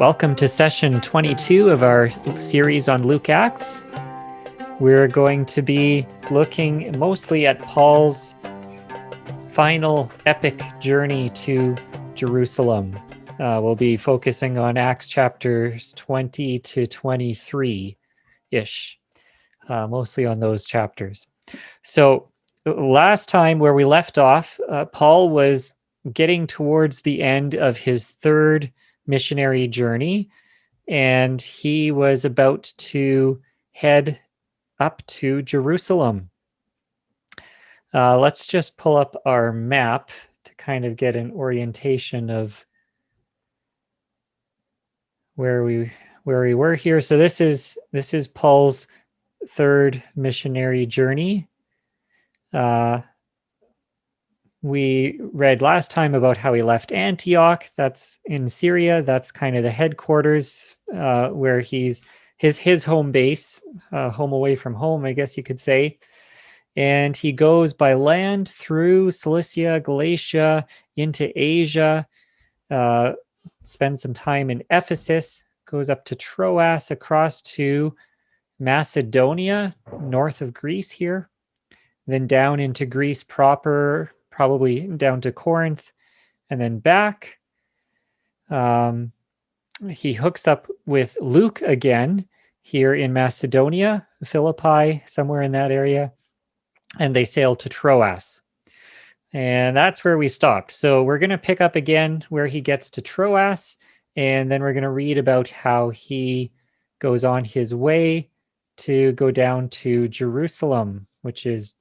Welcome to session 22 of our series on Luke Acts. We're going to be looking mostly at Paul's final epic journey to Jerusalem. We'll be focusing on Acts chapters 20 to 23-ish, mostly on those chapters. So last time where we left off, Paul was getting towards the end of his third missionary journey, and he was about to head up to Jerusalem. Let's just pull up our map to kind of get an orientation of where we were here. So this is Paul's third missionary journey. We read last time about how he left Antioch. That's in Syria. That's kind of the headquarters where he's his home base, home away from home, I guess you could say. And he goes by land through Cilicia, Galatia, into Asia, spends some time in Ephesus, goes up to Troas, across to Macedonia, north of Greece here, then down into Greece proper, probably down to Corinth, and then back. He hooks up with Luke again here in Macedonia, Philippi, somewhere in that area, and they sail to Troas. And that's where we stopped. So we're going to pick up again where he gets to Troas, and then we're going to read about how he goes on his way to go down to Jerusalem, which is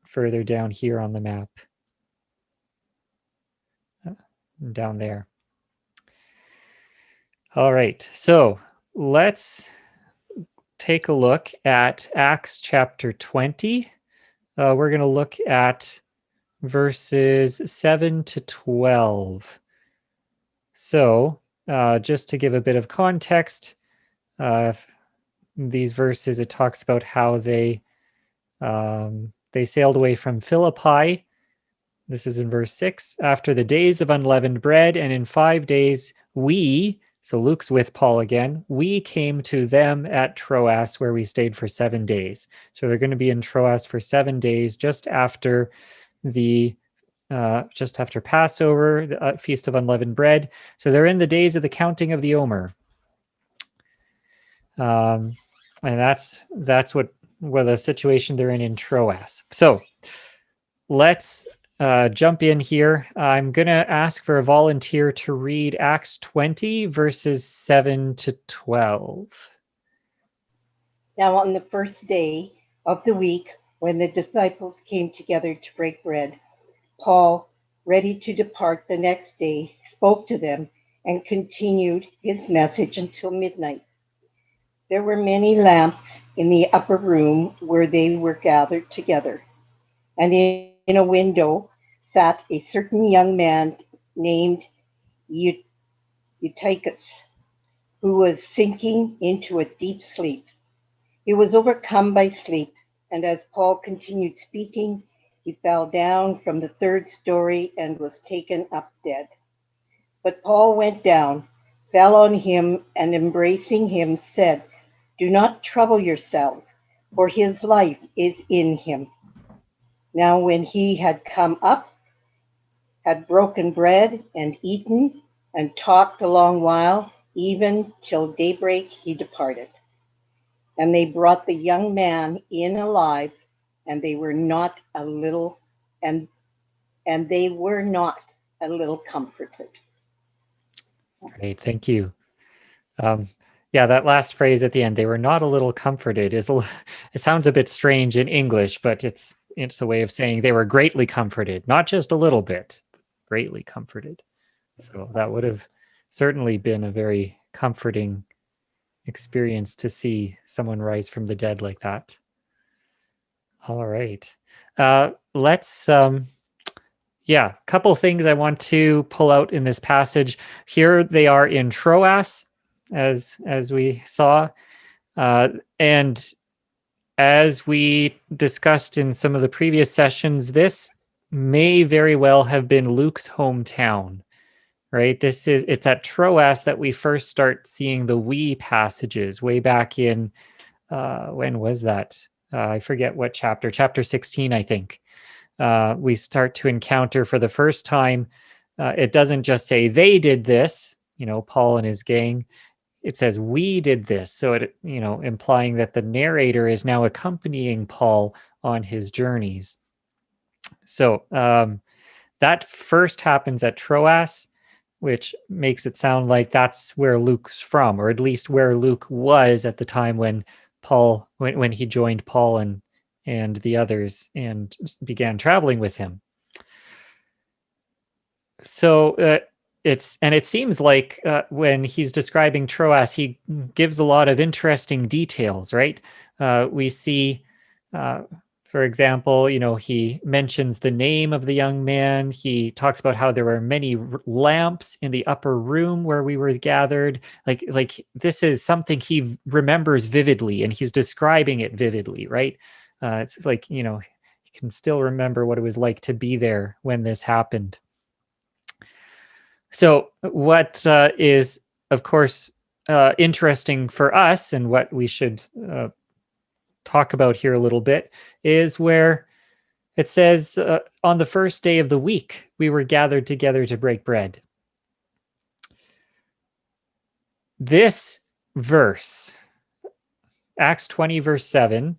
further down here on the map, down there. All right, so let's take a look at Acts chapter 20. We're going to look at verses 7 to 12. So just to give a bit of context, these verses, it talks about how they sailed away from Philippi. This is in verse 6. After the days of unleavened bread, and in 5 days so Luke's with Paul again, we came to them at Troas, where we stayed for 7 days. So they're going to be in Troas for 7 days, just after Passover, the Feast of Unleavened Bread. So they're in the days of the counting of the Omer. And that's what the situation they're in Troas. So let's jump in here. I'm going to ask for a volunteer to read Acts 20, verses 7 to 12. Now on the first day of the week, when the disciples came together to break bread, Paul, ready to depart the next day, spoke to them and continued his message until midnight. There were many lamps in the upper room where they were gathered together, and in a window sat a certain young man named Eutychus, who was sinking into a deep sleep. He was overcome by sleep, and as Paul continued speaking, he fell down from the third story and was taken up dead. But Paul went down, fell on him, and embracing him said, "Do not trouble yourselves, for his life is in him." Now when he had come up, had broken bread and eaten, and talked a long while, even till daybreak he departed. And they brought the young man in alive, and they were not a little comforted. Great, thank you. Yeah, that last phrase at the end, they were not a little comforted, it sounds a bit strange in English, but it's a way of saying they were greatly comforted, not just a little bit, greatly comforted. So that would have certainly been a very comforting experience to see someone rise from the dead like that. All right. Let's couple things I want to pull out in this passage. Here they are in Troas, as we saw, and as we discussed in some of the previous sessions, this may very well have been Luke's hometown. right? It's at Troas that we first start seeing the we passages way back in, when was that? I forget what chapter 16, I think. We start to encounter for the first time, it doesn't just say they did this, Paul and his gang. It says we did this. So it, implying that the narrator is now accompanying Paul on his journeys. So that first happens at Troas, which makes it sound like that's where Luke's from, or at least where Luke was at the time when when he joined Paul and the others and began traveling with him. So it seems like when he's describing Troas, he gives a lot of interesting details, right? We see, uh, for example, he mentions the name of the young man. He talks about how there were many lamps in the upper room where we were gathered. Like this is something he remembers vividly, and he's describing it vividly, right? It's like, he can still remember what it was like to be there when this happened. So, what is, of course, interesting for us, and what we should talk about here a little bit, is where it says, on the first day of the week, we were gathered together to break bread. This verse, Acts 20, verse 7,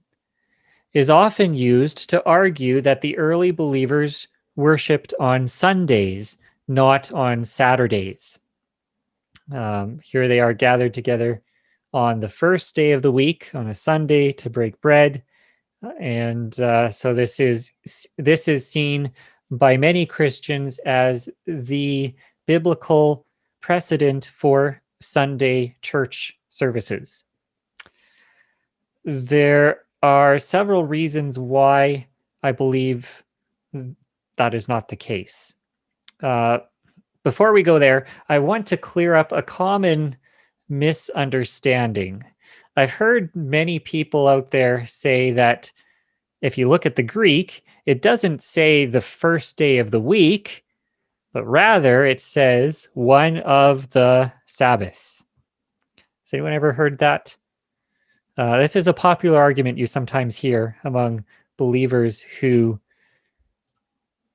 is often used to argue that the early believers worshipped on Sundays, not on Saturdays. Here they are gathered together on the first day of the week, on a Sunday, to break bread. And so this is seen by many Christians as the biblical precedent for Sunday church services. There are several reasons why I believe that is not the case. Before we go there, I want to clear up a common misunderstanding. I've heard many people out there say that if you look at the Greek, it doesn't say the first day of the week, but rather it says one of the Sabbaths. Has anyone ever heard that? This is a popular argument you sometimes hear among believers who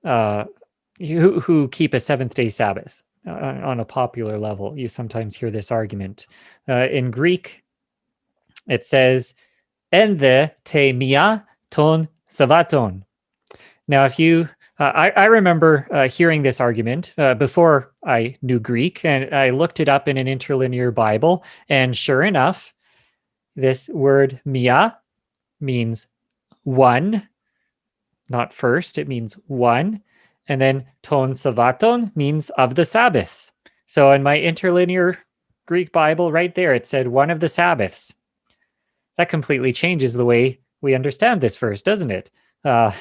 keep a seventh-day Sabbath. On a popular level, you sometimes hear this argument. In Greek, it says "Ende te mia ton savaton." Now, if you, I remember hearing this argument before I knew Greek, and I looked it up in an interlinear Bible, and sure enough, this word "mia" means one, not first. It means one. And then ton savaton means of the Sabbaths. So in my interlinear Greek Bible right there, it said one of the Sabbaths. That completely changes the way we understand this verse, doesn't it? On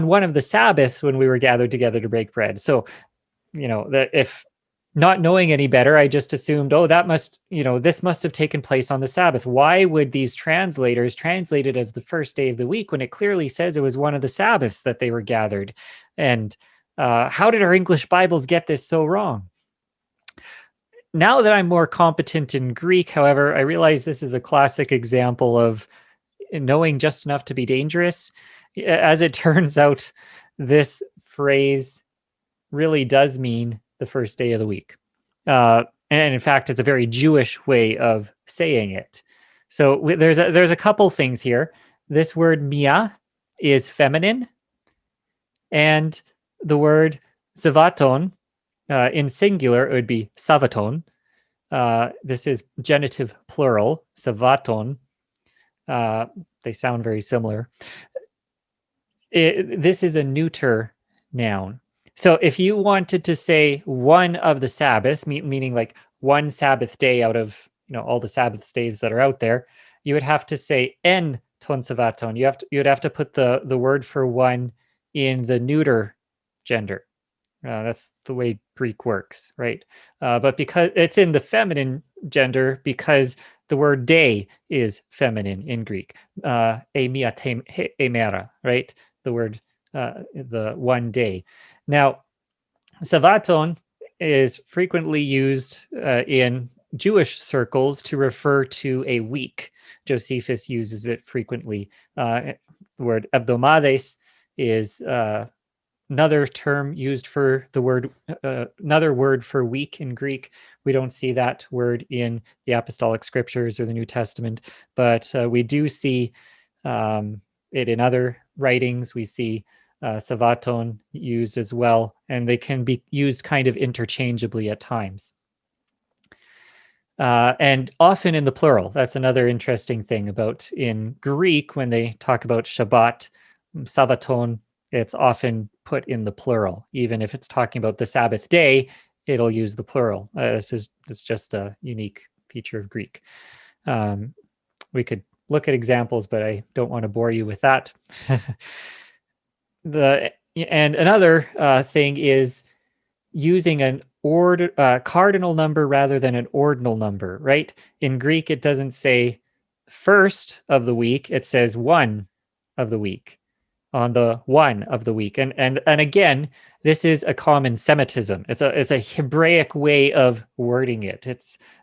one of the Sabbaths when we were gathered together to break bread. So, if not knowing any better, I just assumed, this must have taken place on the Sabbath. Why would these translators translate it as the first day of the week when it clearly says it was one of the Sabbaths that they were gathered? And how did our English Bibles get this so wrong? Now that I'm more competent in Greek, however, I realize this is a classic example of knowing just enough to be dangerous. As it turns out, this phrase really does mean the first day of the week. And in fact, it's a very Jewish way of saying it. So there's a couple things here. This word mia is feminine, and the word savaton in singular, it would be savaton. This is genitive plural, savaton. They sound very similar. This is a neuter noun. So if you wanted to say one of the Sabbaths, meaning like one Sabbath day out of all the Sabbath days that are out there, you would have to say en ton savaton. You'd have to put the word for one in the neuter gender. That's the way Greek works, right? But because it's in the feminine gender, because the word day is feminine in Greek, emia emera, right? The word, the one day. Now, savaton is frequently used in Jewish circles to refer to a week. Josephus uses it frequently. The word hebdomades is another term used for the word, another word for week in Greek. We don't see that word in the Apostolic Scriptures or the New Testament, but we do see it in other writings. We see Savaton used as well, and they can be used kind of interchangeably at times. And often in the plural. That's another interesting thing about in Greek when they talk about Shabbat, Savaton, it's often put in the plural. Even if it's talking about the Sabbath day, it'll use the plural. It's just a unique feature of Greek. We could look at examples, but I don't want to bore you with that. And another thing is using an cardinal number rather than an ordinal number, right? In Greek, it doesn't say first of the week; it says one of the week, on the one of the week. And again, this is a common Semitism. It's a Hebraic way of wording it.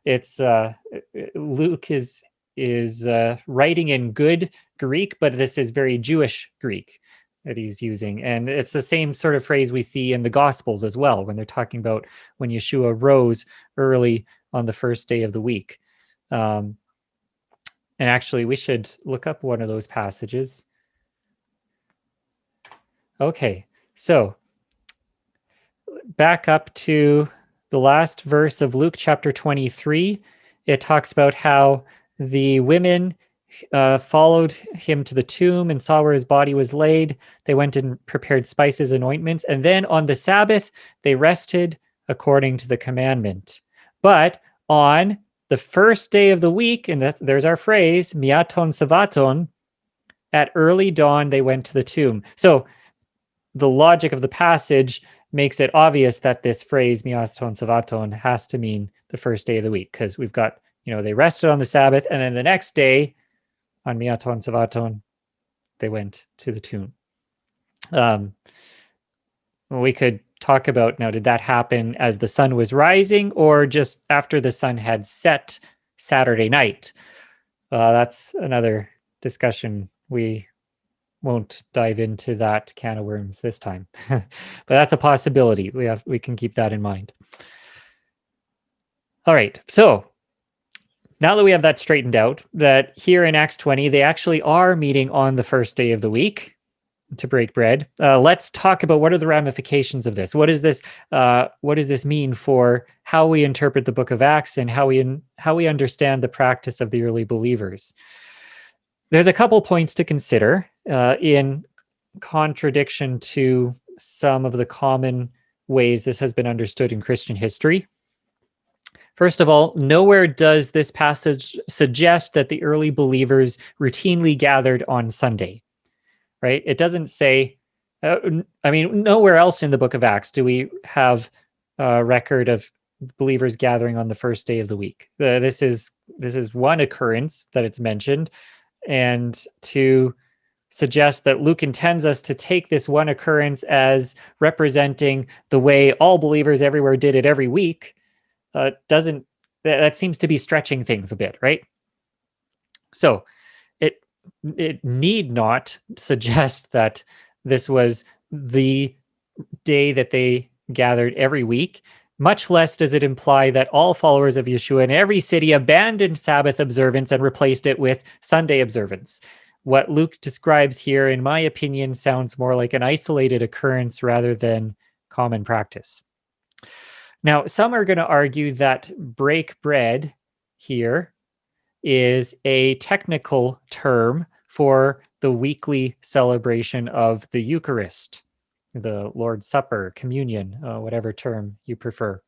It's Luke is writing in good Greek, but this is very Jewish Greek that he's using. And it's the same sort of phrase we see in the Gospels as well, when they're talking about when Yeshua rose early on the first day of the week. And actually, we should look up one of those passages. Okay, so back up to the last verse of Luke chapter 23. It talks about how the women followed him to the tomb and saw where his body was laid. They went and prepared spices and ointments. And then on the Sabbath, they rested according to the commandment. But on the first day of the week, and there's our phrase, miaton savaton, at early dawn, they went to the tomb. So the logic of the passage makes it obvious that this phrase, miaton savaton, has to mean the first day of the week, because we've got, they rested on the Sabbath, and then the next day, on miaton savaton, they went to the tomb. We could talk about now, did that happen as the sun was rising or just after the sun had set Saturday night? That's another discussion. We won't dive into that can of worms this time, but that's a possibility. We can keep that in mind. All right, so now that we have that straightened out, that here in Acts 20, they actually are meeting on the first day of the week to break bread. Let's talk about what are the ramifications of this. What does this mean for how we interpret the book of Acts and how we understand the practice of the early believers? There's a couple points to consider in contradiction to some of the common ways this has been understood in Christian history. First of all, nowhere does this passage suggest that the early believers routinely gathered on Sunday, right? It doesn't say, nowhere else in the book of Acts do we have a record of believers gathering on the first day of the week. This is one occurrence that it's mentioned, and to suggest that Luke intends us to take this one occurrence as representing the way all believers everywhere did it every week, that seems to be stretching things a bit, right? So it need not suggest that this was the day that they gathered every week. Much less does it imply that all followers of Yeshua in every city abandoned Sabbath observance and replaced it with Sunday observance. What Luke describes here, in my opinion, sounds more like an isolated occurrence rather than common practice. Now, some are going to argue that break bread here is a technical term for the weekly celebration of the Eucharist, the Lord's Supper, communion, whatever term you prefer.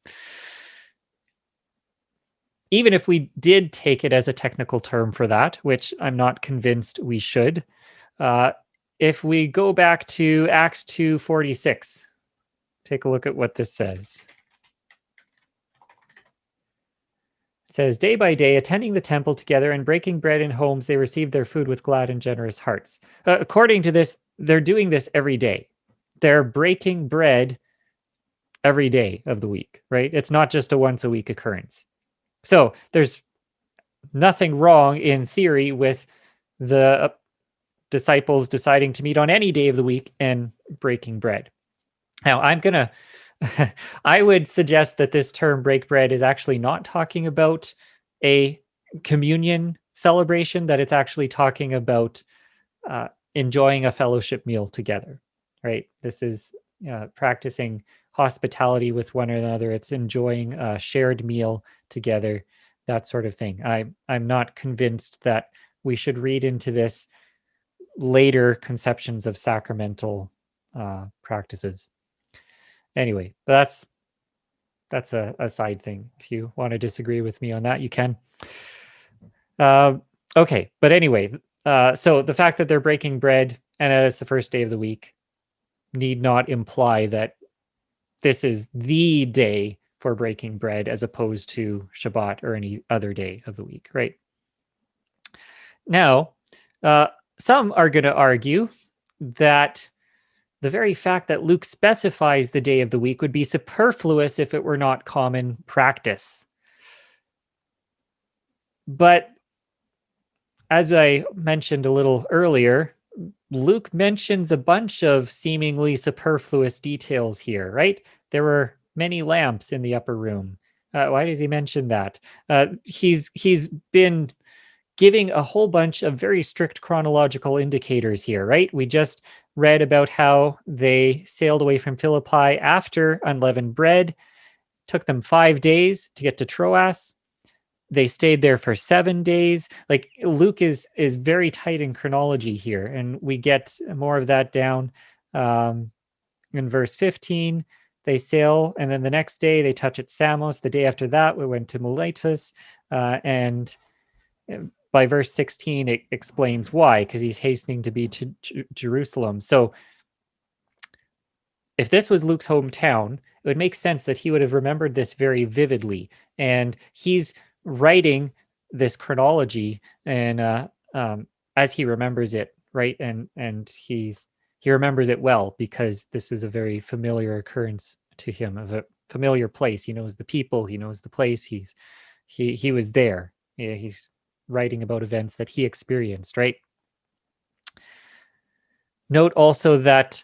Even if we did take it as a technical term for that, which I'm not convinced we should, if we go back to Acts 2:46, take a look at what this says. It says, day by day, attending the temple together and breaking bread in homes, they received their food with glad and generous hearts. According to this, they're doing this every day. They're breaking bread every day of the week, right? It's not just a once a week occurrence. So there's nothing wrong in theory with the disciples deciding to meet on any day of the week and breaking bread. Now, I would suggest that this term break bread is actually not talking about a communion celebration, that it's actually talking about enjoying a fellowship meal together, right? This is practicing hospitality with one another. It's enjoying a shared meal together, that sort of thing. I'm not convinced that we should read into this later conceptions of sacramental practices. Anyway, that's a side thing. If you want to disagree with me on that, you can. Okay, but anyway, so the fact that they're breaking bread and that it's the first day of the week need not imply that this is the day for breaking bread as opposed to Shabbat or any other day of the week, right? Now, some are going to argue that the very fact that Luke specifies the day of the week would be superfluous if it were not common practice. But as I mentioned a little earlier, Luke mentions a bunch of seemingly superfluous details here, right? There were many lamps in the upper room. Why does he mention that? He's been giving a whole bunch of very strict chronological indicators here, right? We just read about how they sailed away from Philippi after unleavened bread. Took them 5 days to get to Troas. They stayed there for 7 days. Like Luke is very tight in chronology here, and we get more of that down in verse 15. They sail, and then the next day they touch at Samos. The day after that, we went to Miletus, and by verse 16, it explains why, because he's hastening to be to Jerusalem. So if this was Luke's hometown, it would make sense that he would have remembered this very vividly. And he's writing this chronology and as he remembers it, right? And he remembers it well because this is a very familiar occurrence to him, of a familiar place. He knows the people, he knows the place. He was there. Yeah, he's writing about events that he experienced, right? Note also that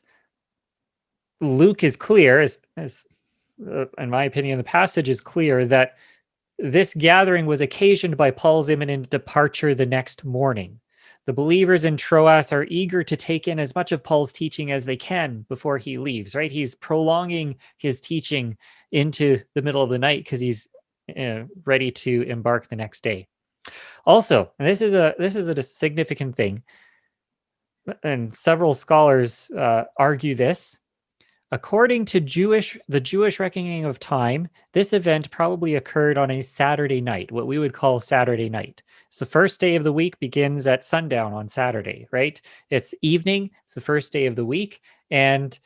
Luke is clear, as in my opinion, the passage is clear that this gathering was occasioned by Paul's imminent departure the next morning. The believers in Troas are eager to take in as much of Paul's teaching as they can before he leaves, right? He's prolonging his teaching into the middle of the night because he's ready to embark the next day. Also, and this is a significant thing, and several scholars argue this. According to the Jewish reckoning of time, this event probably occurred on a Saturday night, what we would call Saturday night. So the first day of the week begins at sundown on Saturday, right? It's evening. It's the first day of the week. And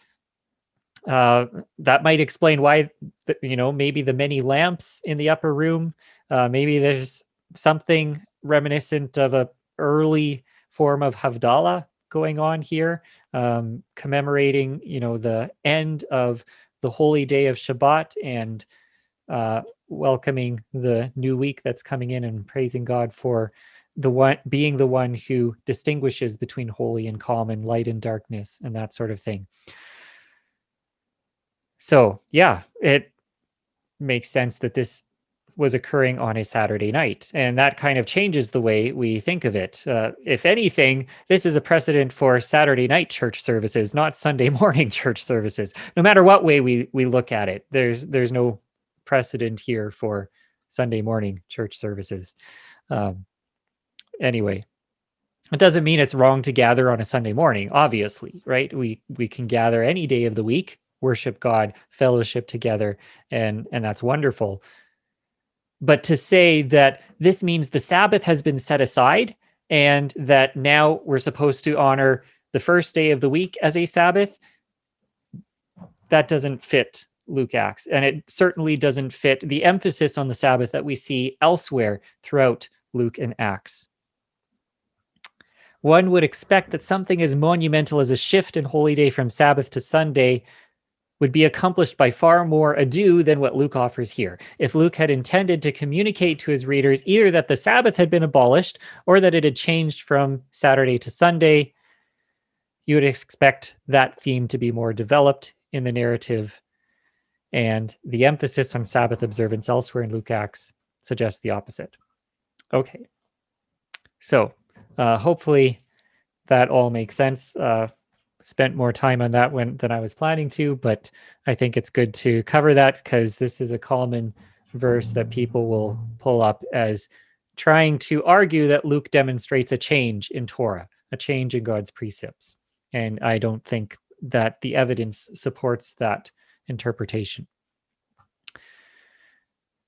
that might explain why, maybe the many lamps in the upper room, maybe there's something reminiscent of a early form of Havdalah going on here, commemorating, the end of the holy day of Shabbat and welcoming the new week that's coming in and praising God for being the one who distinguishes between holy and common, light and darkness, and that sort of thing. So, yeah, it makes sense that this was occurring on a Saturday night. And that kind of changes the way we think of it. If anything, this is a precedent for Saturday night church services, not Sunday morning church services. No matter what way we look at it, there's no precedent here for Sunday morning church services. Anyway, it doesn't mean it's wrong to gather on a Sunday morning, obviously, right? We can gather any day of the week, worship God, fellowship together, and that's wonderful. But to say that this means the Sabbath has been set aside and that now we're supposed to honor the first day of the week as a Sabbath, that doesn't fit Luke Acts. And it certainly doesn't fit the emphasis on the Sabbath that we see elsewhere throughout Luke and Acts. One would expect that something as monumental as a shift in holy day from Sabbath to Sunday would be accomplished by far more ado than what Luke offers here. If Luke had intended to communicate to his readers either that the Sabbath had been abolished or that it had changed from Saturday to Sunday, you would expect that theme to be more developed in the narrative. And the emphasis on Sabbath observance elsewhere in Luke Acts suggests the opposite. Okay. So hopefully that all makes sense. Spent more time on that than I was planning to, but I think it's good to cover that because this is a common verse that people will pull up as trying to argue that Luke demonstrates a change in Torah, a change in God's precepts. And I don't think that the evidence supports that interpretation.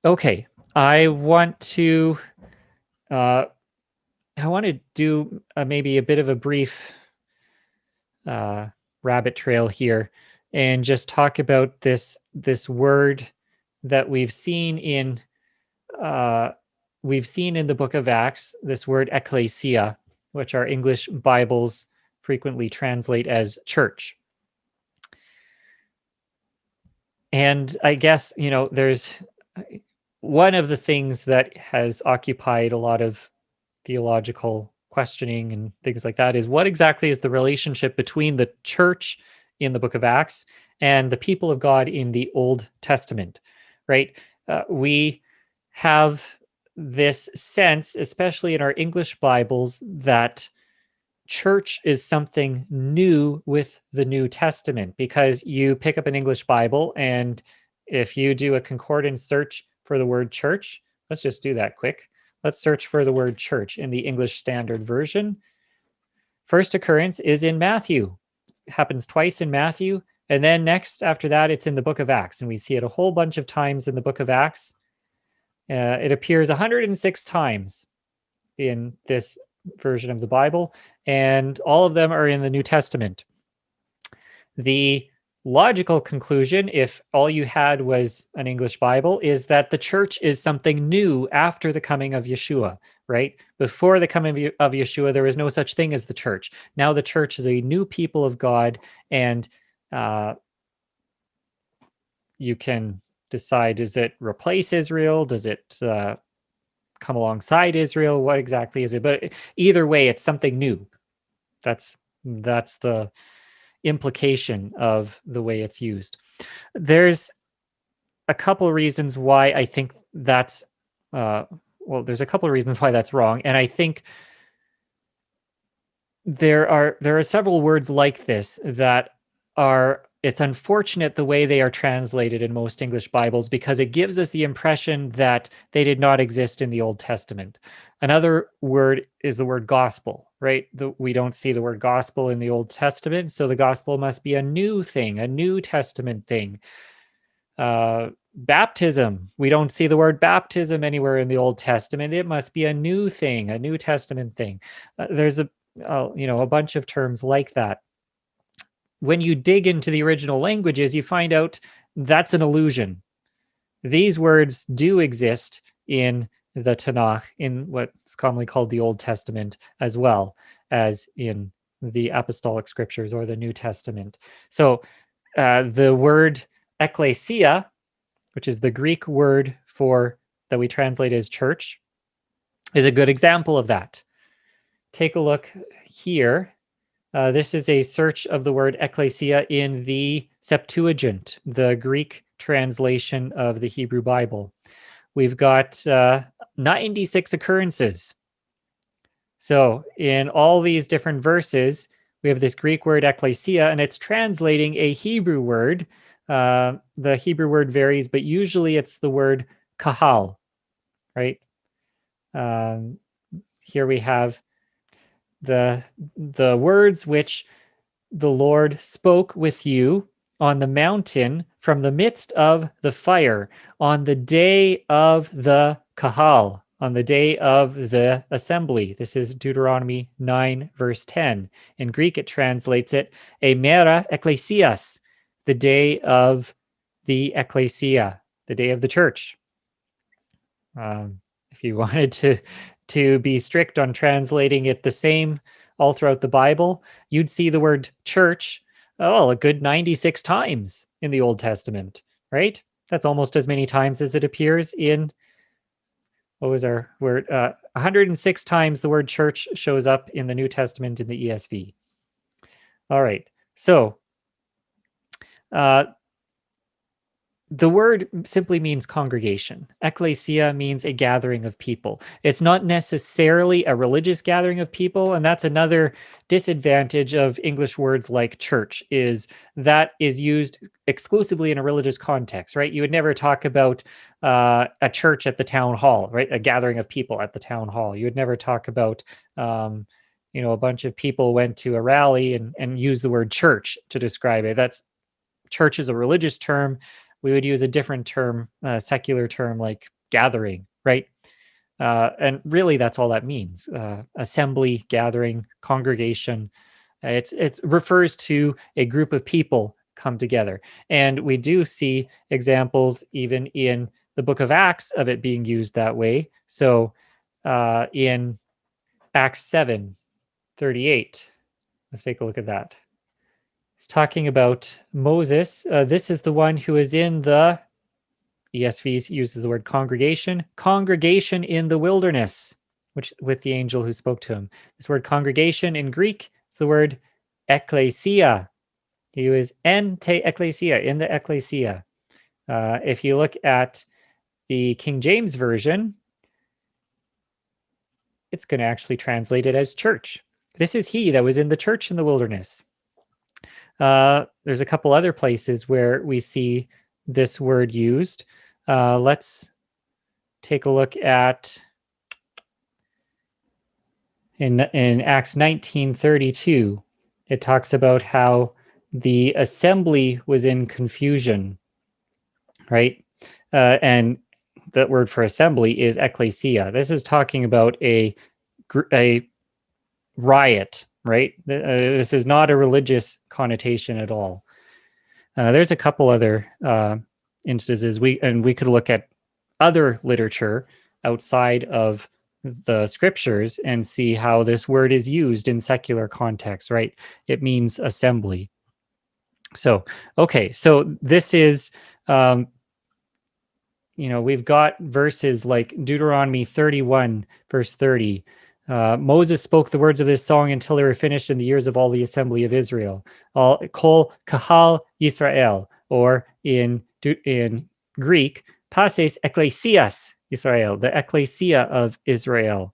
Okay, I want to do maybe a bit of a brief rabbit trail here and just talk about this word that we've seen in the book of Acts, this word ecclesia, which our English Bibles frequently translate as church. And I guess, there's one of the things that has occupied a lot of theological questioning and things like that is what exactly is the relationship between the church in the book of Acts and the people of God in the Old Testament, right? We have this sense, especially in our English Bibles, that church is something new with the New Testament, because you pick up an English Bible and if you do a concordance search for the word church, let's just do that quick. Let's search for the word church in the English Standard Version. First occurrence is in Matthew. It happens twice in Matthew. And then next after that, it's in the book of Acts. And we see it a whole bunch of times in the book of Acts. It appears 106 times in this version of the Bible. And all of them are in the New Testament. The logical conclusion, if all you had was an English Bible, is that the church is something new after the coming of Yeshua, right? Before the coming of Yeshua, there was no such thing as the church. Now the church is a new people of God, and you can decide, does it replace Israel? Does it come alongside Israel? What exactly is it? But either way, it's something new. That's the implication of the way it's used. There's a couple reasons why I think that's there's a couple of reasons why that's wrong, and I think there are several words like this that are, it's unfortunate the way they are translated in most English Bibles, because it gives us the impression that they did not exist in the Old Testament. Another word is the word gospel, right? We don't see the word gospel in the Old Testament, so the gospel must be a new thing, a New Testament thing. Baptism, we don't see the word baptism anywhere in the Old Testament. It must be a new thing, a New Testament thing. There's a bunch of terms like that. When you dig into the original languages, you find out that's an illusion. These words do exist in the Tanakh, in what's commonly called the Old Testament, as well as in the Apostolic Scriptures or the New Testament. So the word ecclesia, which is the Greek word for that we translate as church, is a good example of that. Take a look here. This is a search of the word ecclesia in the Septuagint, the Greek translation of the Hebrew Bible. We've got 96 occurrences. So in all these different verses, we have this Greek word ecclesia, and it's translating a Hebrew word. The Hebrew word varies, but usually it's the word kahal, right? Here we have the words which the Lord spoke with you on the mountain from the midst of the fire on the day of the kahal, on the day of the assembly. This is Deuteronomy 9, verse 10. In Greek, it translates it, emera ekklesias, the day of the ecclesia, the day of the church. If you wanted to be strict on translating it the same all throughout the Bible, you'd see the word church, a good 96 times in the Old Testament, right? That's almost as many times as it appears in, what was our word? 106 times the word church shows up in the New Testament in the ESV. All right. So the word simply means congregation. Ecclesia means a gathering of people. It's not necessarily a religious gathering of people, and that's another disadvantage of English words like church, is that is used exclusively in a religious context, right? You would never talk about a church at the town hall, right? A gathering of people at the town hall. You would never talk about a bunch of people went to a rally and use the word church to describe it. That's church is a religious term. We would use a different term, secular term like gathering, right? And really, that's all that means: assembly, gathering, congregation. It refers to a group of people come together, and we do see examples even in the Book of Acts of it being used that way. So, in Acts 7:38, let's take a look at that. He's talking about Moses. This is the one who is in the ESV uses the word congregation in the wilderness, which with the angel who spoke to him. This word congregation in Greek is the word ekklesia. He was ente ekklesia, in the ecclesia. If you look at the King James Version, it's going to actually translate it as church. This is he that was in the church in the wilderness. There's a couple other places where we see this word used. Let's take a look at in Acts 19:32. It talks about how the assembly was in confusion, right? And the word for assembly is ekklesia. This is talking about a riot, right? This is not a religious connotation at all. There's a couple other instances we could look at other literature outside of the scriptures and see how this word is used in secular context, right? It means assembly. So, okay, so this is, we've got verses like Deuteronomy 31, verse 30. Moses spoke the words of this song until they were finished in the ears of all the assembly of Israel. Kol kahal Yisrael, or in Greek, pases ekklesias Israel, the ecclesia of Israel.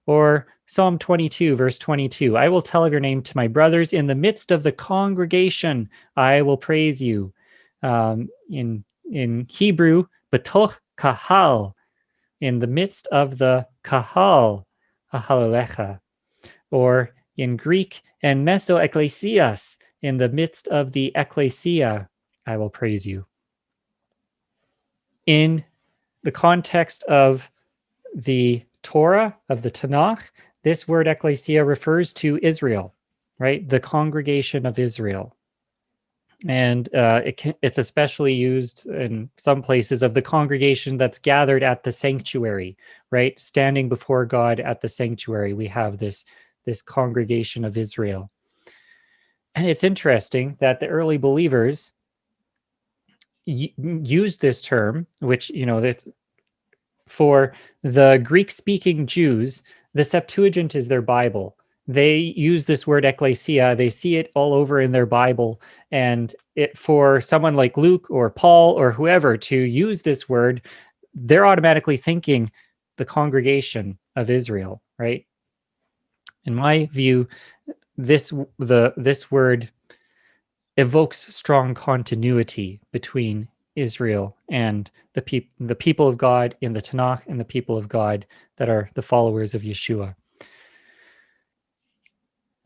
Or Psalm 22, verse 22, I will tell of your name to my brothers. In the midst of the congregation, I will praise you. In Hebrew, betoch kahal, in the midst of the kahal, ahalalecha. Or in Greek, en meso ekklesias, in the midst of the ecclesia, I will praise you. In the context of the Torah, of the Tanakh, this word ecclesia refers to Israel, right? The congregation of Israel. And it's especially used in some places of the congregation that's gathered at the sanctuary, right? Standing before God at the sanctuary, we have this congregation of Israel. And it's interesting that the early believers used this term, which, for the Greek-speaking Jews, the Septuagint is their Bible. They use this word ecclesia. They see it all over in their Bible. And for someone like Luke or Paul or whoever to use this word, they're automatically thinking the congregation of Israel, right? In my view, this word evokes strong continuity between Israel and the people of God in the Tanakh and the people of God that are the followers of Yeshua.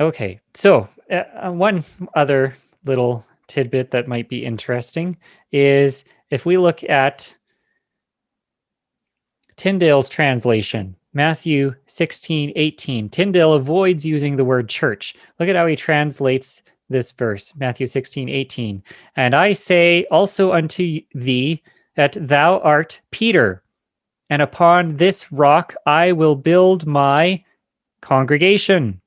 Okay, so one other little tidbit that might be interesting is if we look at Tyndale's translation, Matthew 16:18. Tyndale avoids using the word church. Look at how he translates this verse, Matthew 16:18. And I say also unto thee that thou art Peter, and upon this rock I will build my congregation,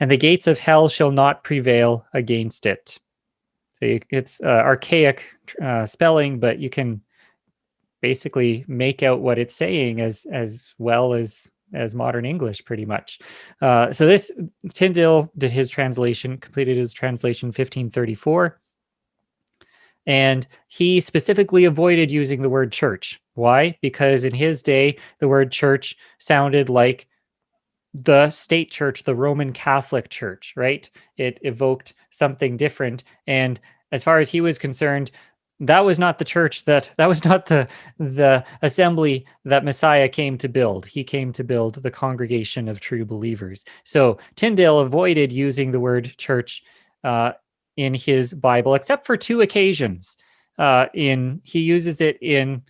and the gates of hell shall not prevail against it. It's archaic spelling, but you can basically make out what it's saying as well as modern English, pretty much. So this Tyndale did his translation, completed his translation 1534, and he specifically avoided using the word church. Why? Because in his day, the word church sounded like the state church, the Roman Catholic Church, right? It evoked something different. And as far as he was concerned, that was not the church that was not the assembly that Messiah came to build. He came to build the congregation of true believers. So Tyndale avoided using the word church in his Bible, except for two occasions. He uses it in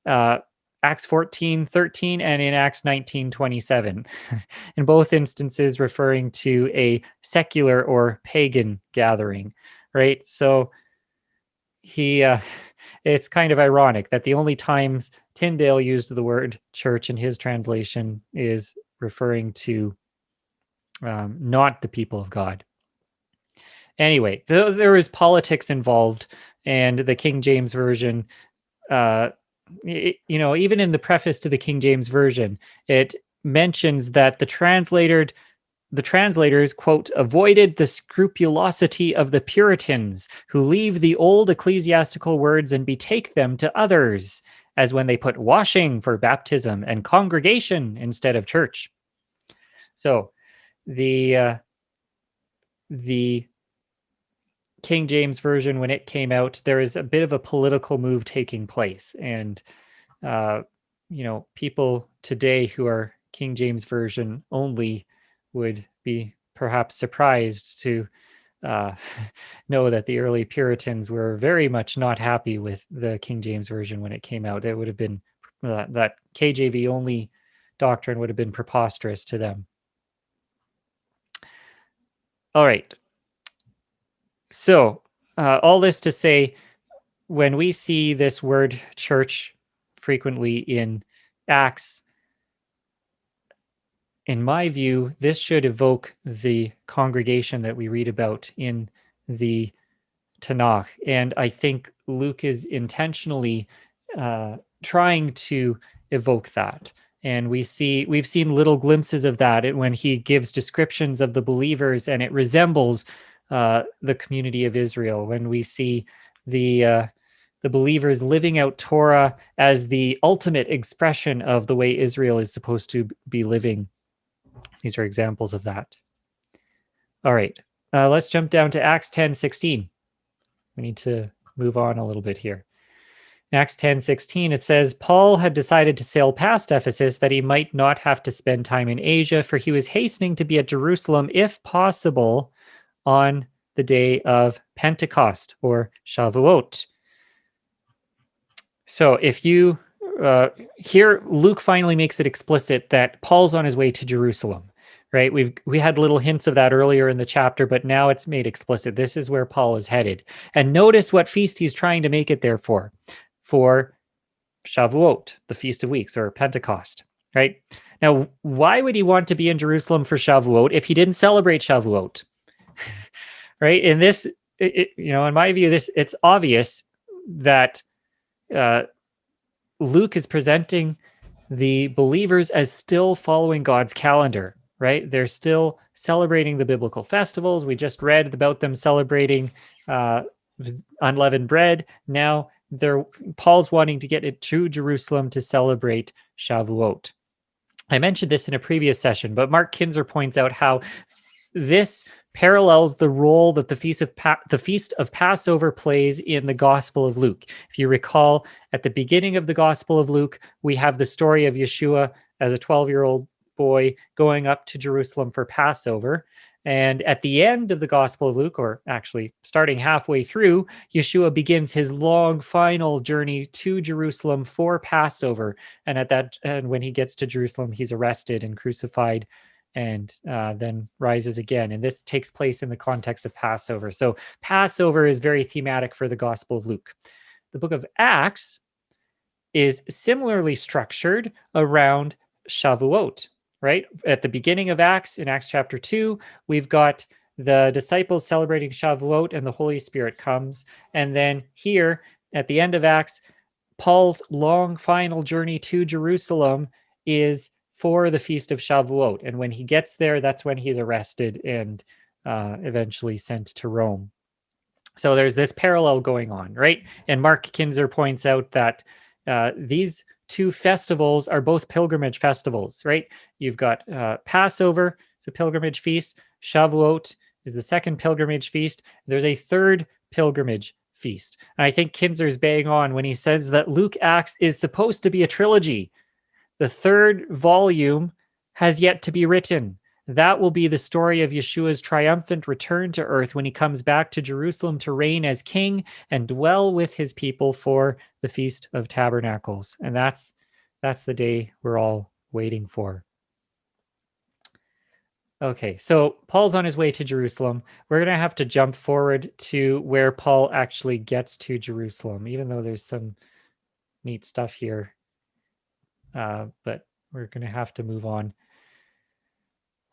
uh, Acts 14:13 and in Acts 19:27. In both instances referring to a secular or pagan gathering, right? So he it's kind of ironic that the only times Tyndale used the word church in his translation is referring to not the people of God. Anyway, there is politics involved, and the King James Version, even in the preface to the King James Version, it mentions that the translators, quote, avoided the scrupulosity of the Puritans who leave the old ecclesiastical words and betake them to others, as when they put washing for baptism and congregation instead of church. So the King James Version, when it came out, there is a bit of a political move taking place. And, people today who are King James Version only would be perhaps surprised to uh, know that the early Puritans were very much not happy with the King James Version when it came out. It would have been that KJV only doctrine would have been preposterous to them. All right. So, all this to say, when we see this word church frequently in Acts, in my view, this should evoke the congregation that we read about in the Tanakh. And I think Luke is intentionally trying to evoke that. And we've seen little glimpses of that when he gives descriptions of the believers, and it resembles the community of Israel. When we see the believers living out Torah as the ultimate expression of the way Israel is supposed to be living. These are examples of that. All right, let's jump down to Acts 10:16. We need to move on a little bit here. In Acts 10:16, it says, Paul had decided to sail past Ephesus that he might not have to spend time in Asia, for he was hastening to be at Jerusalem, if possible, on the day of Pentecost, or Shavuot. So if you here, Luke finally makes it explicit that Paul's on his way to Jerusalem, right? We had little hints of that earlier in the chapter, but now it's made explicit. This is where Paul is headed. And notice what feast he's trying to make it there for Shavuot, the Feast of Weeks, or Pentecost, right? Now, why would he want to be in Jerusalem for Shavuot if he didn't celebrate Shavuot? Right? In this, in my view, it's obvious that Luke is presenting the believers as still following God's calendar, right? They're still celebrating the biblical festivals. We just read about them celebrating unleavened bread. Now Paul's wanting to get it to Jerusalem to celebrate Shavuot. I mentioned this in a previous session, but Mark Kinzer points out how this parallels the role that the Feast of Passover plays in the Gospel of Luke. If you recall, at the beginning of the Gospel of Luke, we have the story of Yeshua as a 12-year-old boy going up to Jerusalem for Passover. And at the end of the Gospel of Luke, or actually starting halfway through, Yeshua begins his long final journey to Jerusalem for Passover. And when he gets to Jerusalem, he's arrested and crucified, and then rises again. And this takes place in the context of Passover. So Passover is very thematic for the Gospel of Luke. The book of Acts is similarly structured around Shavuot, right? At the beginning of Acts, in Acts chapter 2, we've got the disciples celebrating Shavuot, and the Holy Spirit comes. And then here at the end of Acts, Paul's long final journey to Jerusalem is for the Feast of Shavuot. And when he gets there, that's when he's arrested and eventually sent to Rome. So there's this parallel going on, right? And Mark Kinzer points out that these two festivals are both pilgrimage festivals, right? You've got Passover, it's a pilgrimage feast. Shavuot is the second pilgrimage feast. There's a third pilgrimage feast. And I think Kinzer's bang on when he says that Luke Acts is supposed to be a trilogy. The third volume has yet to be written. That will be the story of Yeshua's triumphant return to earth when he comes back to Jerusalem to reign as king and dwell with his people for the Feast of Tabernacles. And that's the day we're all waiting for. Okay, so Paul's on his way to Jerusalem. We're going to have to jump forward to where Paul actually gets to Jerusalem, even though there's some neat stuff here. But we're going to have to move on.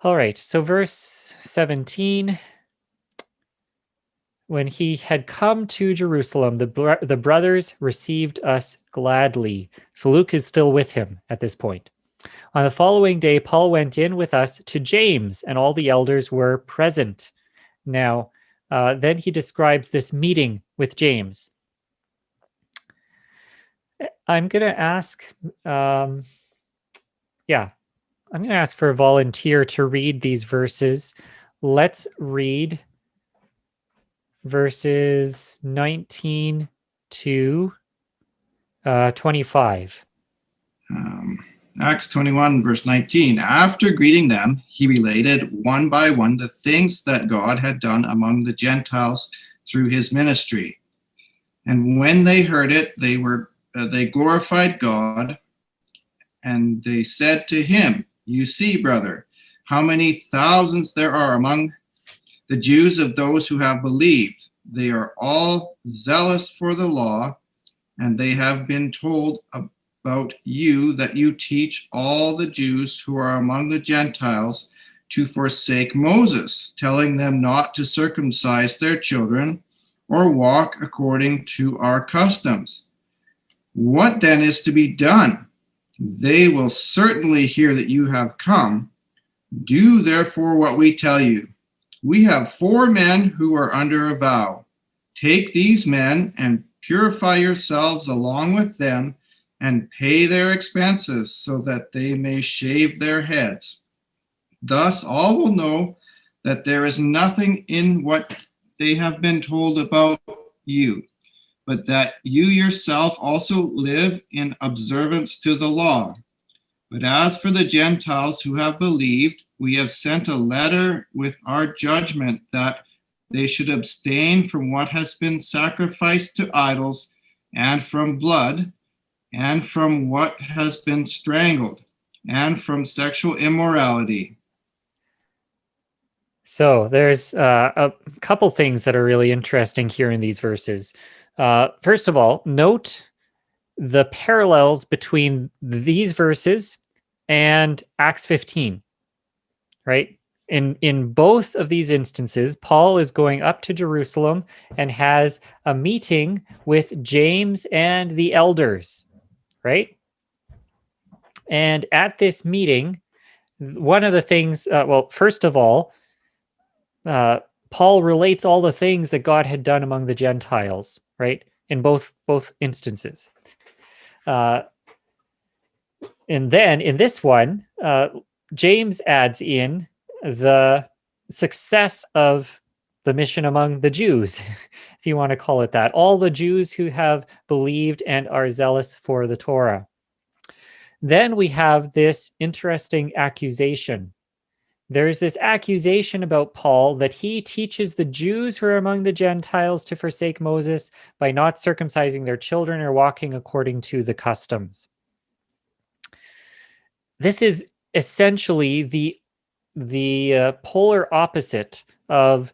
All right, so verse 17. When he had come to Jerusalem, the brothers received us gladly. So Luke is still with him at this point. On the following day, Paul went in with us to James, and all the elders were present. Now, then he describes this meeting with James. I'm going to ask, I'm going to ask for a volunteer to read these verses. Let's read verses 19 to 25. Acts 21, verse 19. After greeting them, he related one by one the things that God had done among the Gentiles through his ministry. And when they heard it, they glorified God, and they said to him, "You see, brother, how many thousands there are among the Jews of those who have believed. They are all zealous for the law, and they have been told about you that you teach all the Jews who are among the Gentiles to forsake Moses, telling them not to circumcise their children or walk according to our customs. What then is to be done? They will certainly hear that you have come. Do therefore what we tell you. We have 4 men who are under a vow. Take these men and purify yourselves along with them and pay their expenses so that they may shave their heads. Thus all will know that there is nothing in what they have been told about you, but that you yourself also live in observance to the law. But as for the Gentiles who have believed, we have sent a letter with our judgment that they should abstain from what has been sacrificed to idols, and from blood, and from what has been strangled, and from sexual immorality." So there's a couple things that are really interesting here in these verses. First of all, note the parallels between these verses and Acts 15, right? In both of these instances, Paul is going up to Jerusalem and has a meeting with James and the elders, right? And at this meeting, one of the things, first of all, Paul relates all the things that God had done among the Gentiles, right? In both instances. And then in this one, James adds in the success of the mission among the Jews, if you want to call it that. All the Jews who have believed and are zealous for the Torah. Then we have this interesting accusation. There's this accusation about Paul that he teaches the Jews who are among the Gentiles to forsake Moses by not circumcising their children or walking according to the customs. This is essentially the polar opposite of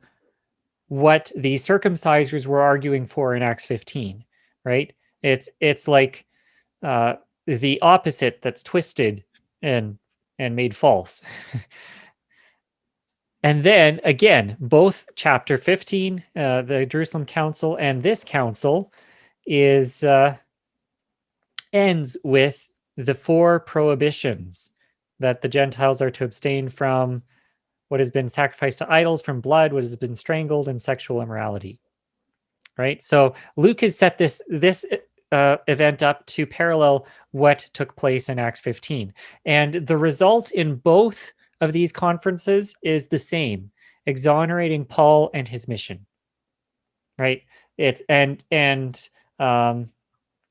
what the circumcisers were arguing for in Acts 15, right? It's like the opposite that's twisted and made false. And then again, both chapter 15, the Jerusalem Council, and this council is ends with the 4 prohibitions that the Gentiles are to abstain from what has been sacrificed to idols, from blood, what has been strangled, and sexual immorality. Right. So Luke has set this event up to parallel what took place in Acts 15, and the result in both of these conferences is the same: exonerating Paul and his mission. Right. It's and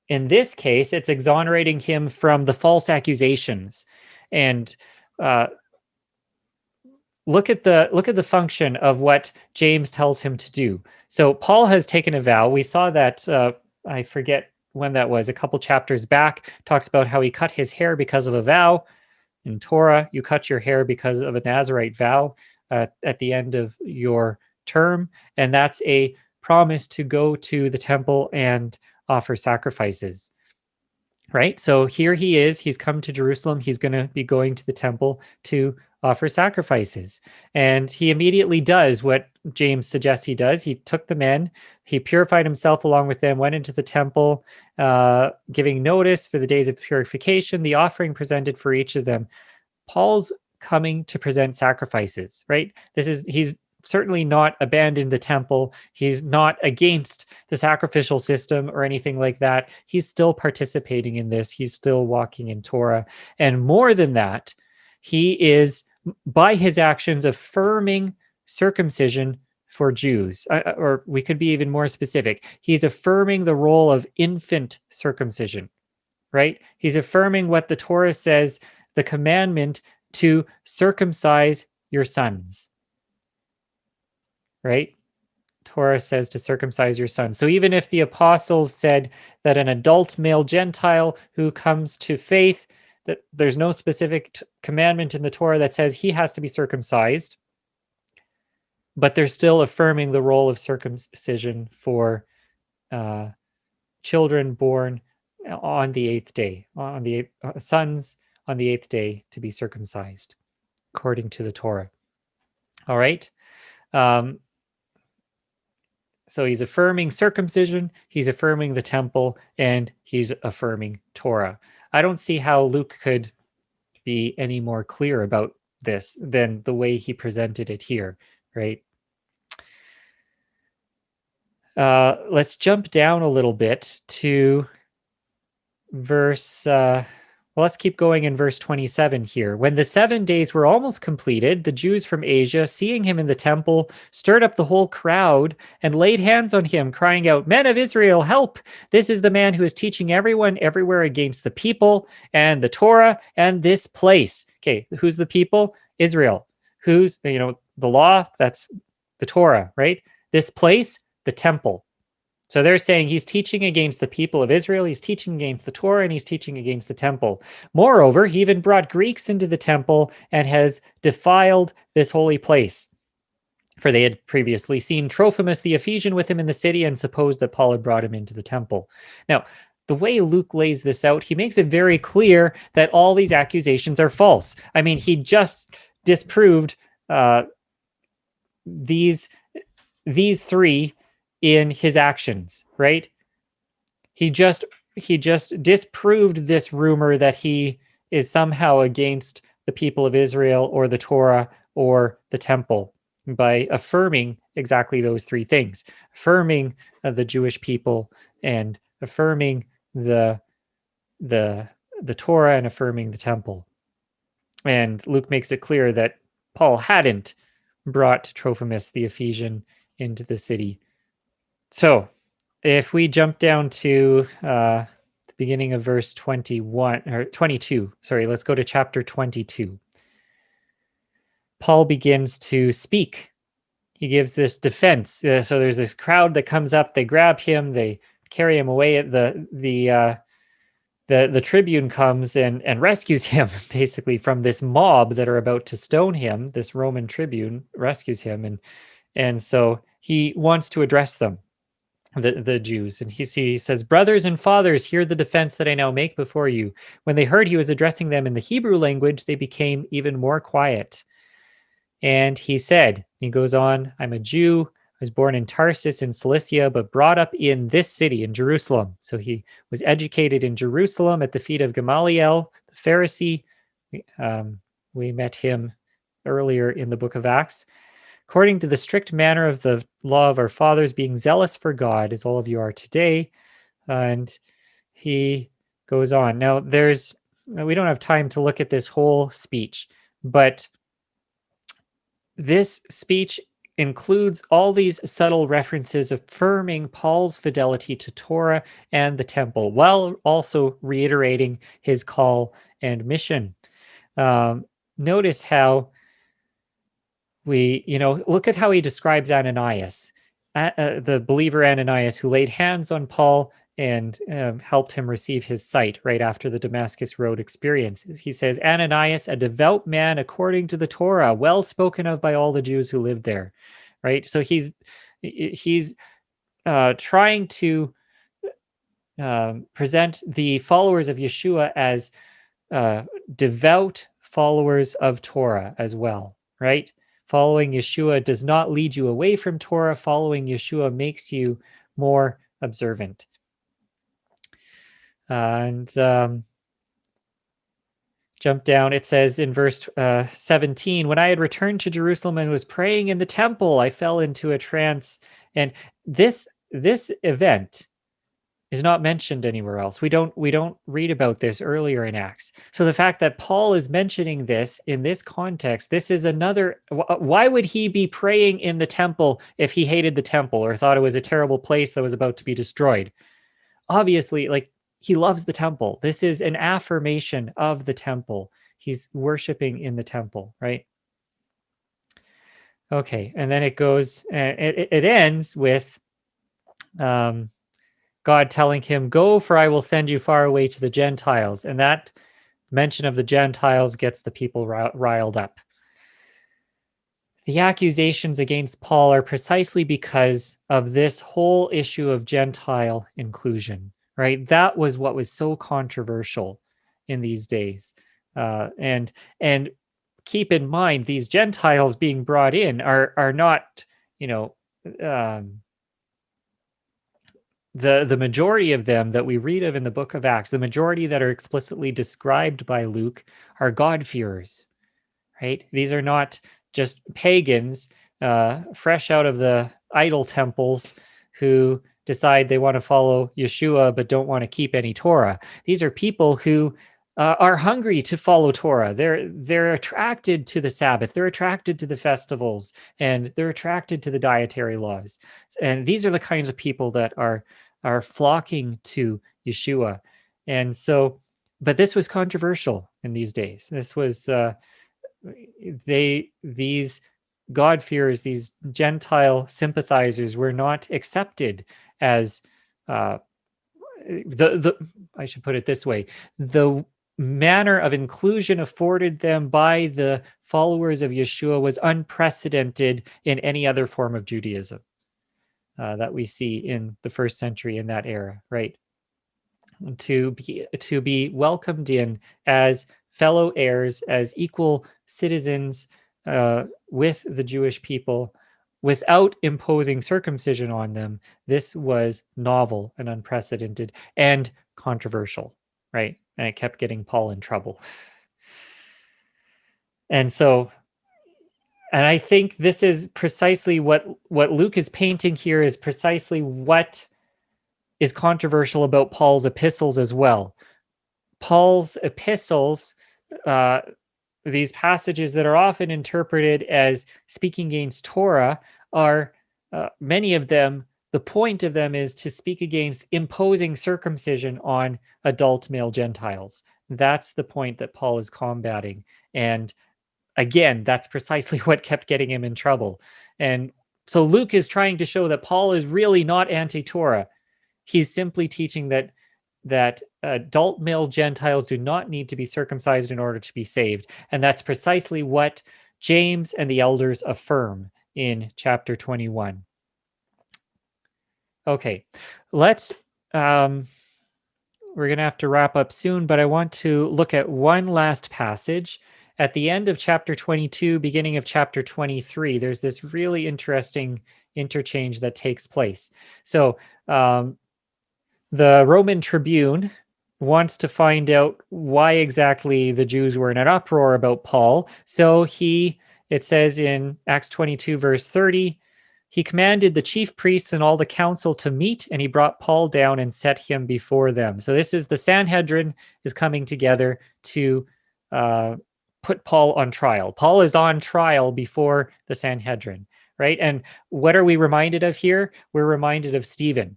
in this case, it's exonerating him from the false accusations. And look at the function of what James tells him to do. So Paul has taken a vow. We saw that, I forget when that was, a couple chapters back, talks about how he cut his hair because of a vow. In Torah, you cut your hair because of a Nazirite vow at the end of your term. And that's a promise to go to the temple and offer sacrifices. Right? So here he is. He's come to Jerusalem. He's going to be going to the temple to offer sacrifices. And he immediately does what James suggests he does. He took the men, he purified himself along with them, went into the temple, giving notice for the days of purification, the offering presented for each of them. Paul's coming to present sacrifices, right? He's certainly not abandoned the temple. He's not against the sacrificial system or anything like that. He's still participating in this. He's still walking in Torah. And more than that, he is, by his actions, affirming circumcision for Jews. Or we could be even more specific. He's affirming the role of infant circumcision, right? He's affirming what the Torah says, the commandment to circumcise your sons. Right? Torah says to circumcise your son. So even if the apostles said that an adult male Gentile who comes to faith, that there's no specific commandment in the Torah that says he has to be circumcised, but they're still affirming the role of circumcision for children born on the 8th day, on the sons on the 8th day to be circumcised, according to the Torah. All right. So he's affirming circumcision, he's affirming the temple, and he's affirming Torah. I don't see how Luke could be any more clear about this than the way he presented it here, right? Let's jump down a little bit to verse... let's keep going in verse 27 here. When the 7 days were almost completed, the Jews from Asia, seeing him in the temple, stirred up the whole crowd and laid hands on him, crying out, "Men of Israel, help! This is the man who is teaching everyone everywhere against the people and the Torah and this place." Okay, who's the people? Israel. Who's, the law? That's the Torah, right? This place, the temple. So they're saying he's teaching against the people of Israel, he's teaching against the Torah, and he's teaching against the temple. Moreover, he even brought Greeks into the temple and has defiled this holy place. For they had previously seen Trophimus the Ephesian with him in the city and supposed that Paul had brought him into the temple. Now, the way Luke lays this out, he makes it very clear that all these accusations are false. I mean, he just disproved these 3 in his actions, right? He just disproved this rumor that he is somehow against the people of Israel or the Torah or the temple by affirming exactly those 3 things: affirming the Jewish people, and affirming the Torah, and affirming the temple. And Luke makes it clear that Paul hadn't brought Trophimus the Ephesian into the city. So if we jump down to the beginning of verse 21 or 22, sorry, let's go to chapter 22. Paul begins to speak. He gives this defense. So there's this crowd that comes up, they grab him, they carry him away. The tribune comes and rescues him basically from this mob that are about to stone him. This Roman tribune rescues him, and so he wants to address them, the Jews. And he says, "Brothers and fathers, hear the defense that I now make before you." When they heard he was addressing them in the Hebrew language, they became even more quiet. And he said, he goes on, I'm a Jew. I was born in Tarsus in Cilicia, but brought up in this city, in Jerusalem. So he was educated in Jerusalem at the feet of Gamaliel, the Pharisee. We met him earlier in the book of Acts. According to the strict manner of the law of our fathers, being zealous for God, as all of you are today. And he goes on. Now, we don't have time to look at this whole speech, but this speech includes all these subtle references affirming Paul's fidelity to Torah and the temple, while also reiterating his call and mission. Notice how look at how he describes Ananias, the believer Ananias, who laid hands on Paul and helped him receive his sight right after the Damascus Road experience. He says, Ananias, a devout man according to the Torah, well spoken of by all the Jews who lived there. Right? So he's trying to present the followers of Yeshua as devout followers of Torah as well, right? Following Yeshua does not lead you away from Torah. Following Yeshua makes you more observant. And jump down. It says in verse 17, when I had returned to Jerusalem and was praying in the temple, I fell into a trance. And this event is not mentioned anywhere else. We don't read about this earlier in Acts. So the fact that Paul is mentioning this in this context, this is another. Why would he be praying in the temple if he hated the temple or thought it was a terrible place that was about to be destroyed? Obviously, like, he loves the temple. This is an affirmation of the temple. He's worshiping in the temple, right? Okay, and then it goes. It ends with God telling him, go, for I will send you far away to the Gentiles. And that mention of the Gentiles gets the people riled up. The accusations against Paul are precisely because of this whole issue of Gentile inclusion, right? That was what was so controversial in these days. And keep in mind, these Gentiles being brought in are not, the majority of them that we read of in the book of Acts, the majority that are explicitly described by Luke, are God-fearers, right? These are not just pagans fresh out of the idol temples who decide they want to follow Yeshua but don't want to keep any Torah. These are people who are hungry to follow Torah. They're attracted to the Sabbath. They're attracted to the festivals, and they're attracted to the dietary laws. And these are the kinds of people that are flocking to Yeshua. And so, but this was controversial in these days. This was these God-fearers, these Gentile sympathizers, were not accepted as I should put it this way: the manner of inclusion afforded them by the followers of Yeshua was unprecedented in any other form of Judaism that we see in the first century in that era, right? To be welcomed in as fellow heirs, as equal citizens with the Jewish people, without imposing circumcision on them. This was novel and unprecedented and controversial, right? And it kept getting Paul in trouble. And I think this is precisely what Luke is painting here, is precisely what is controversial about Paul's epistles as well. Paul's epistles, these passages that are often interpreted as speaking against Torah, are many of them, the point of them is to speak against imposing circumcision on adult male Gentiles. That's the point that Paul is combating. And again, that's precisely what kept getting him in trouble. And so Luke is trying to show that Paul is really not anti-Torah. He's simply teaching that adult male Gentiles do not need to be circumcised in order to be saved. And that's precisely what James and the elders affirm in chapter 21. Okay, let's we're going to have to wrap up soon, but I want to look at one last passage, at the end of chapter 22, beginning of chapter 23, there's this really interesting interchange that takes place. So the Roman tribune wants to find out why exactly the Jews were in an uproar about Paul. So it says in Acts 22, verse 30, he commanded the chief priests and all the council to meet, and he brought Paul down and set him before them. So this is the Sanhedrin is coming together to put Paul on trial. Paul is on trial before the Sanhedrin, right? And what are we reminded of here? We're reminded of Stephen.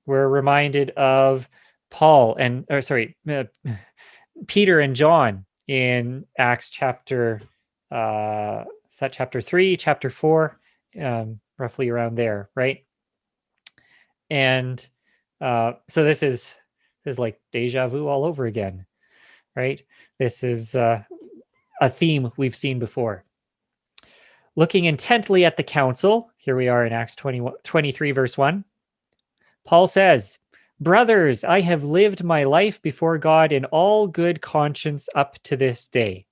We're reminded of Peter and John in Acts chapter, chapter 3, chapter 4, roughly around there, right? And so this is like deja vu all over again, right? This is a theme we've seen before. Looking intently at the council, here we are in Acts 23, verse 1. Paul says, "Brothers, I have lived my life before God in all good conscience up to this day."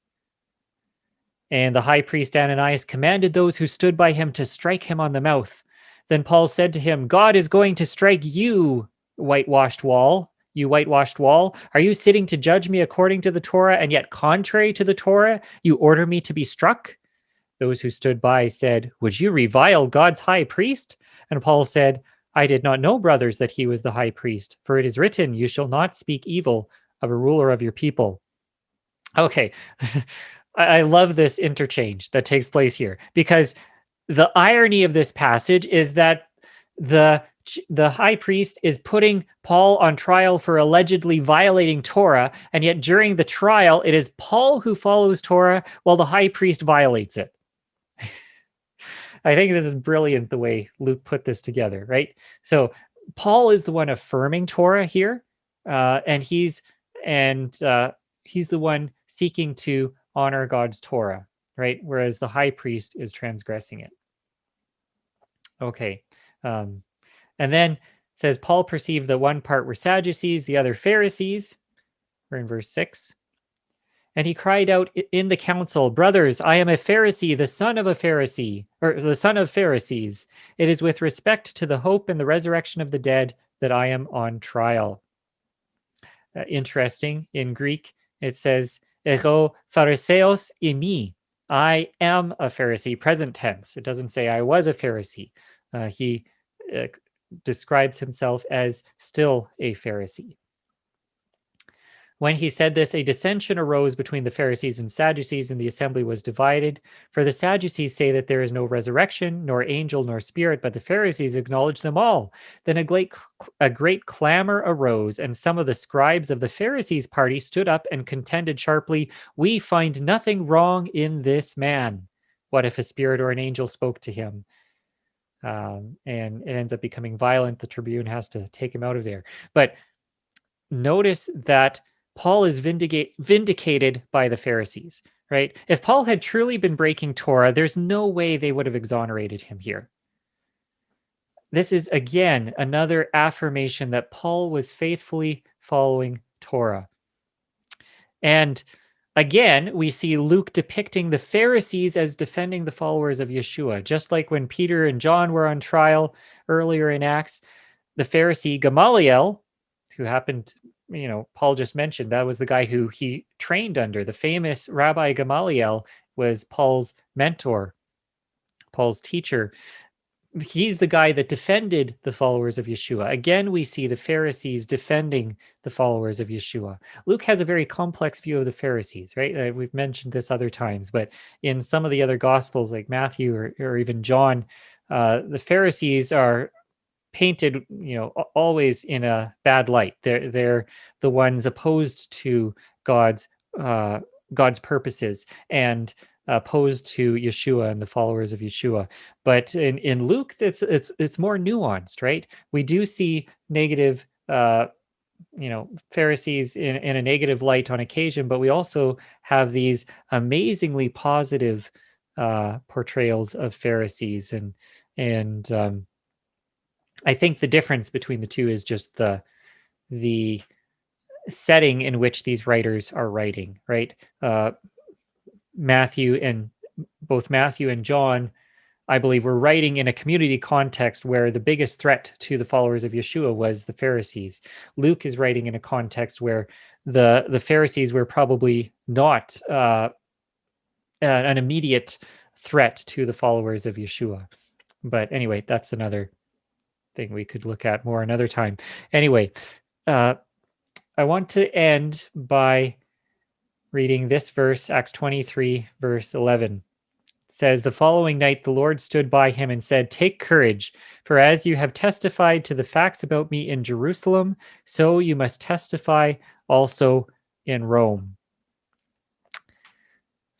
And the high priest Ananias commanded those who stood by him to strike him on the mouth. Then Paul said to him, "God is going to strike you, whitewashed wall. You whitewashed wall. Are you sitting to judge me according to the Torah, and yet contrary to the Torah, you order me to be struck?" Those who stood by said, "Would you revile God's high priest?" And Paul said, "I did not know, brothers, that he was the high priest, for it is written, you shall not speak evil of a ruler of your people." Okay, I love this interchange that takes place here, because the irony of this passage is that the high priest is putting Paul on trial for allegedly violating Torah, and yet during the trial, it is Paul who follows Torah while the high priest violates it. I think this is brilliant the way Luke put this together, right? So Paul is the one affirming Torah here, and he's the one seeking to honor God's Torah, right? Whereas the high priest is transgressing it. Okay. And then it says, Paul perceived that one part were Sadducees, the other Pharisees. We're in verse 6. And he cried out in the council, "Brothers, I am a Pharisee, the son of a Pharisee, or the son of Pharisees. It is with respect to the hope and the resurrection of the dead that I am on trial." Interesting. In Greek, it says, "Ego Phariseos imi." I am a Pharisee, present tense. It doesn't say I was a Pharisee. He describes himself as still a Pharisee. When he said this, a dissension arose between the Pharisees and Sadducees, and the assembly was divided. For the Sadducees say that there is no resurrection, nor angel, nor spirit, but the Pharisees acknowledge them all. Then a great clamor arose, and some of the scribes of the Pharisees' party stood up and contended sharply, "We find nothing wrong in this man. What if a spirit or an angel spoke to him?" And it ends up becoming violent. The tribune has to take him out of there. But notice that Paul is vindicated by the Pharisees, right? If Paul had truly been breaking Torah, there's no way they would have exonerated him here. This is, again, another affirmation that Paul was faithfully following Torah. And again, we see Luke depicting the Pharisees as defending the followers of Yeshua, just like when Peter and John were on trial earlier in Acts. The Pharisee Gamaliel, who happened, Paul just mentioned, that was the guy who he trained under. The famous Rabbi Gamaliel was Paul's mentor, Paul's teacher. He's the guy that defended the followers of Yeshua. Again, we see the Pharisees defending the followers of Yeshua. Luke has a very complex view of the Pharisees, right? We've mentioned this other times, but in some of the other Gospels, like Matthew or even John, the Pharisees are painted, always in a bad light. They're the ones opposed to God's purposes and opposed to Yeshua and the followers of Yeshua. But in Luke, it's more nuanced, right? We do see negative, Pharisees in a negative light on occasion, but we also have these amazingly positive portrayals of Pharisees, and I think the difference between the two is just the setting in which these writers are writing, right? both Matthew and John, I believe, were writing in a community context where the biggest threat to the followers of Yeshua was the Pharisees. Luke is writing in a context where the Pharisees were probably not an immediate threat to the followers of Yeshua. But anyway, that's another thing we could look at more another time. Anyway, I want to end by reading this verse, Acts 23, verse 11. It says, "The following night the Lord stood by him and said, 'Take courage, for as you have testified to the facts about me in Jerusalem, so you must testify also in Rome.'"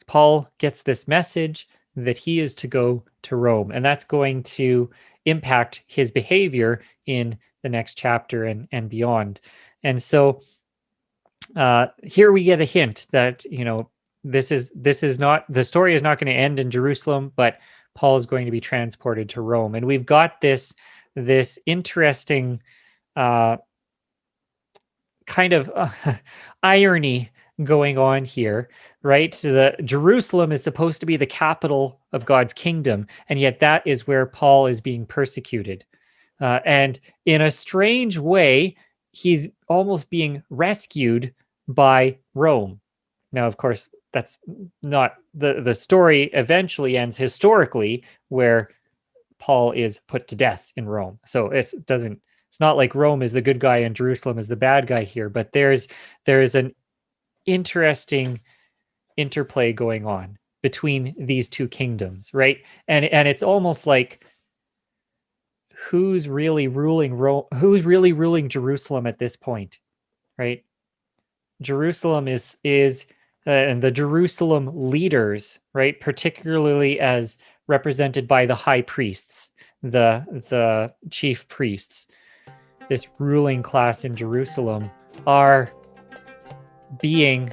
Paul gets this message that he is to go to Rome, and that's going to impact his behavior in the next chapter and beyond. And so here we get a hint that, this is not, the story is not going to end in Jerusalem, but Paul is going to be transported to Rome. And we've got this interesting kind of irony going on here, right? So the Jerusalem is supposed to be the capital of God's kingdom, and yet that is where Paul is being persecuted. And in a strange way, he's almost being rescued by Rome. Now, of course, that's not the story eventually ends historically where Paul is put to death in Rome. So it's not like Rome is the good guy and Jerusalem is the bad guy here, but there's an interesting interplay going on between these two kingdoms, right? And it's almost like who's really ruling Jerusalem at this point, right? Jerusalem is and the Jerusalem leaders, right, particularly as represented by the high priests, the chief priests, this ruling class in Jerusalem are being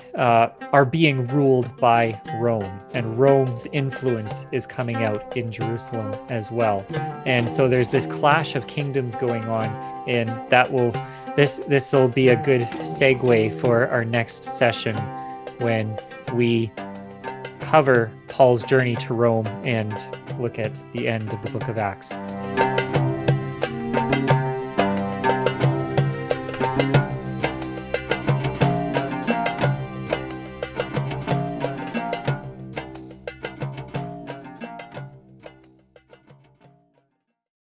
ruled by Rome, and Rome's influence is coming out in Jerusalem as well. And so there's this clash of kingdoms going on, and this will be a good segue for our next session when we cover Paul's journey to Rome and look at the end of the book of Acts.